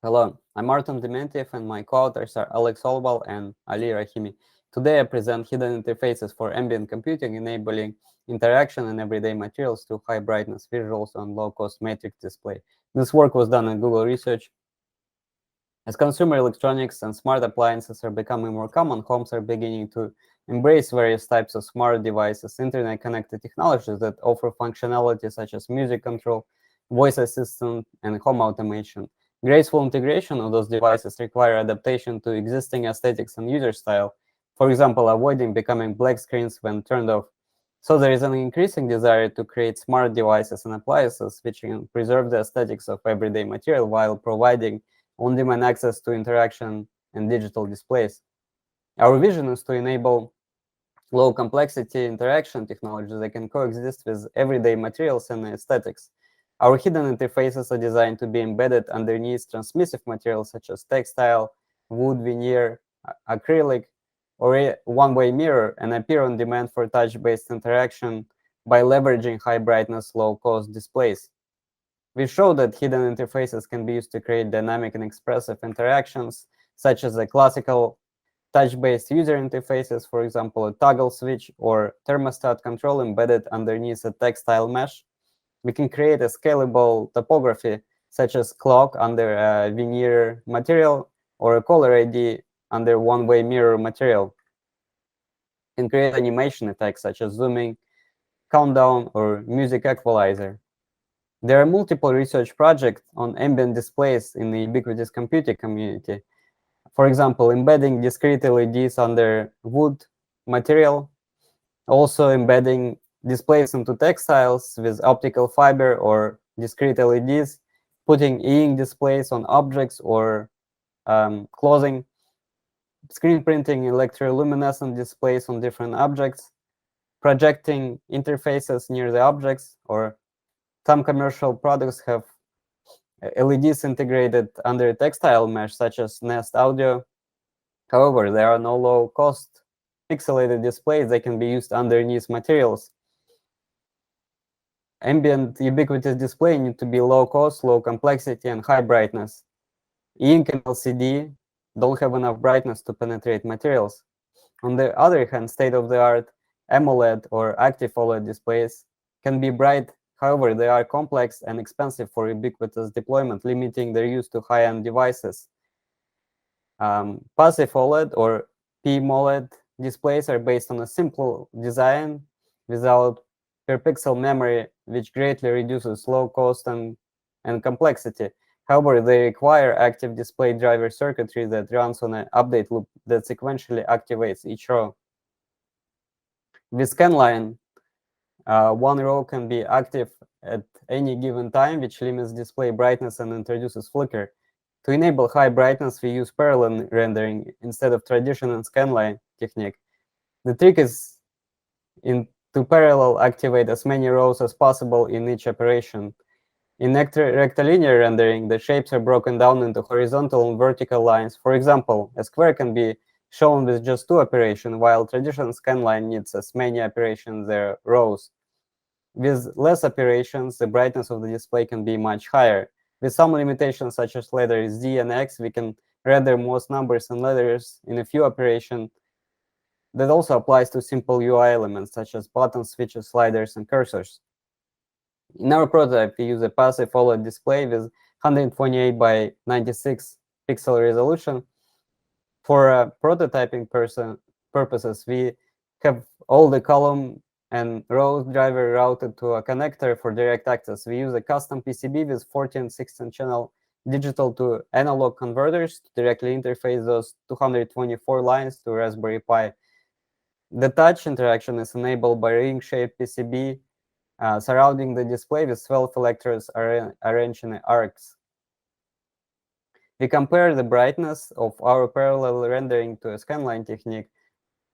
Hello, I'm Artem Dementyev, and my co-authors are Alex Olwal and Ali Rahimi. Today I present hidden interfaces for ambient computing, enabling interaction in everyday materials through high brightness visuals on low-cost matrix display. This work was done in Google Research. As consumer electronics and smart appliances are becoming more common, homes are beginning to embrace various types of smart devices, internet-connected technologies that offer functionality such as music control, voice assistant, and home automation. Graceful integration of those devices require adaptation to existing aesthetics and user style, for example, avoiding becoming black screens when turned off. So there is an increasing desire to create smart devices and appliances which can preserve the aesthetics of everyday material while providing on-demand access to interaction and digital displays. Our vision is to enable low-complexity interaction technologies that can coexist with everyday materials and aesthetics. Our hidden interfaces are designed to be embedded underneath transmissive materials such as textile, wood, veneer, acrylic, or a one-way mirror, and appear on demand for touch-based interaction by leveraging high-brightness, low-cost displays. We show that hidden interfaces can be used to create dynamic and expressive interactions, such as the classical touch-based user interfaces, for example, a toggle switch or thermostat control embedded underneath a textile mesh. We can create a scalable topography, such as clock under a veneer material or a color ID under one-way mirror material. We can create animation effects, such as zooming, countdown, or music equalizer. There are multiple research projects on ambient displays in the ubiquitous computing community. For example, embedding discrete LEDs under wood material, also embedding displays into textiles with optical fiber or discrete LEDs, putting e-ink displays on objects or clothing, screen printing electroluminescent displays on different objects, projecting interfaces near the objects, or some commercial products have LEDs integrated under textile mesh, such as Nest Audio. However, there are no low-cost pixelated displays that can be used underneath materials. Ambient ubiquitous display need to be low cost, low complexity, and high brightness. Ink and LCD don't have enough brightness to penetrate materials. On the other hand, state-of-the-art AMOLED or active OLED displays can be bright. However, they are complex and expensive for ubiquitous deployment, limiting their use to high-end devices. Passive OLED or PMOLED displays are based on a simple design without per pixel memory, which greatly reduces low cost and complexity. However, they require active display driver circuitry that runs on an update loop that sequentially activates each row. With scanline, one row can be active at any given time, which limits display brightness and introduces flicker. To enable high brightness, we use parallel rendering instead of traditional scanline technique. The trick is to parallel activate as many rows as possible in each operation. In rectilinear rendering, the shapes are broken down into horizontal and vertical lines. For example, a square can be shown with just 2 operations, while traditional scanline needs as many operations as rows. With less operations, the brightness of the display can be much higher. With some limitations, such as letters Z and X, we can render most numbers and letters in a few operations. That also applies to simple UI elements, such as buttons, switches, sliders, and cursors. In our prototype, we use a passive OLED display with 128 by 96 pixel resolution. For prototyping purposes, we have all the column and row driver routed to a connector for direct access. We use a custom PCB with 14 16 channel digital to analog converters to directly interface those 224 lines to Raspberry Pi. The touch interaction is enabled by ring-shaped PCB surrounding the display with 12 electrodes arranged in arcs. We compare the brightness of our parallel rendering to a scanline technique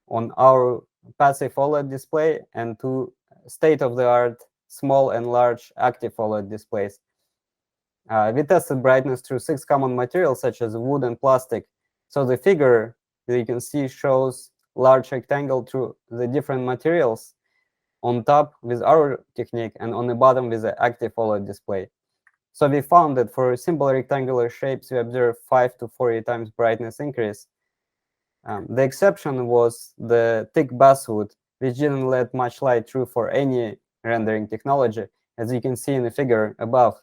on our passive OLED display and to state-of-the-art small and large active OLED displays. We tested brightness through 6 common materials such as wood and plastic. So the figure that you can see shows large rectangle through the different materials on top with our technique and on the bottom with the active OLED display. So we found that for simple rectangular shapes, we observe 5 to 40 times brightness increase. The exception was the thick basswood, which didn't let much light through for any rendering technology, as you can see in the figure above.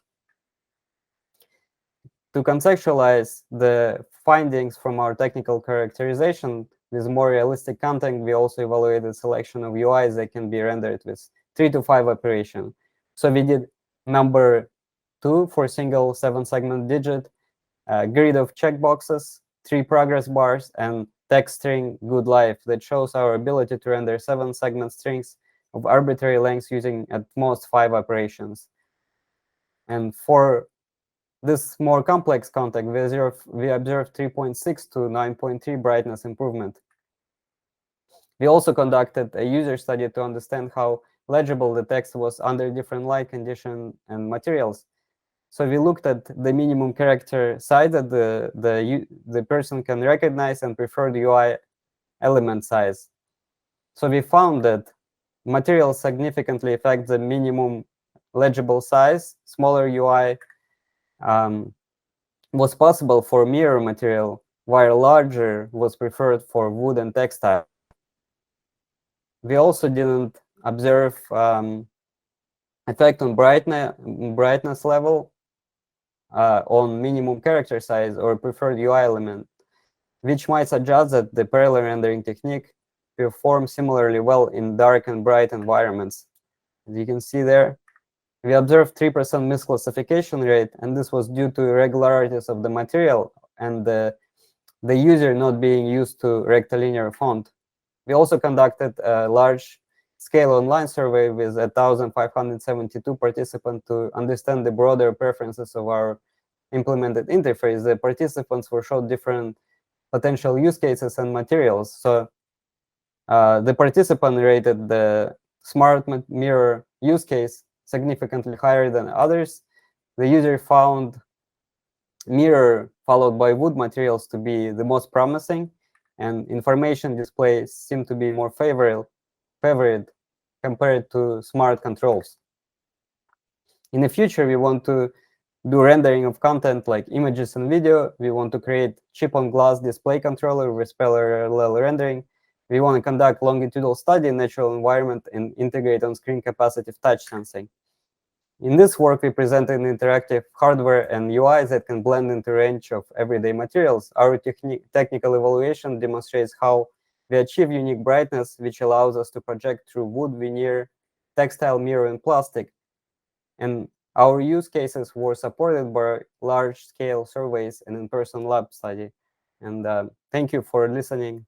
To contextualize the findings from our technical characterization with more realistic content, we also evaluated selection of UIs that can be rendered with 3 to 5 operations. So we did number 2 for single 7-segment digit, grid of checkboxes, 3 progress bars, and text string good life that shows our ability to render 7-segment strings of arbitrary lengths using at most 5 operations. And for this more complex context, we observed 3.6 to 9.3 brightness improvement. We also conducted a user study to understand how legible the text was under different light conditions and materials. So we looked at the minimum character size that the person can recognize and preferred UI element size. So we found that materials significantly affect the minimum legible size. Smaller UI was possible for mirror material, while larger was preferred for wood and textile. We also didn't observe effect on brightness level on minimum character size or preferred UI element, which might suggest that the parallel rendering technique performs similarly well in dark and bright environments. As you can see there, we observed 3% misclassification rate, and this was due to irregularities of the material and the user not being used to rectilinear font. We also conducted a large-scale online survey with 1,572 participants to understand the broader preferences of our implemented interface. The participants were showed different potential use cases and materials. So the participant rated the smart mirror use case significantly higher than others. The user found mirror followed by wood materials to be the most promising, and information displays seem to be more favored compared to smart controls. In the future, we want to do rendering of content like images and video. We want to create chip-on-glass display controller with parallel rendering. We want to conduct longitudinal study in natural environment and integrate on-screen capacitive touch sensing. In this work, we presented interactive hardware and UIs that can blend into a range of everyday materials. Our technical evaluation demonstrates how we achieve unique brightness, which allows us to project through wood, veneer, textile, mirror, and plastic. And our use cases were supported by large-scale surveys and in-person lab study. And thank you for listening.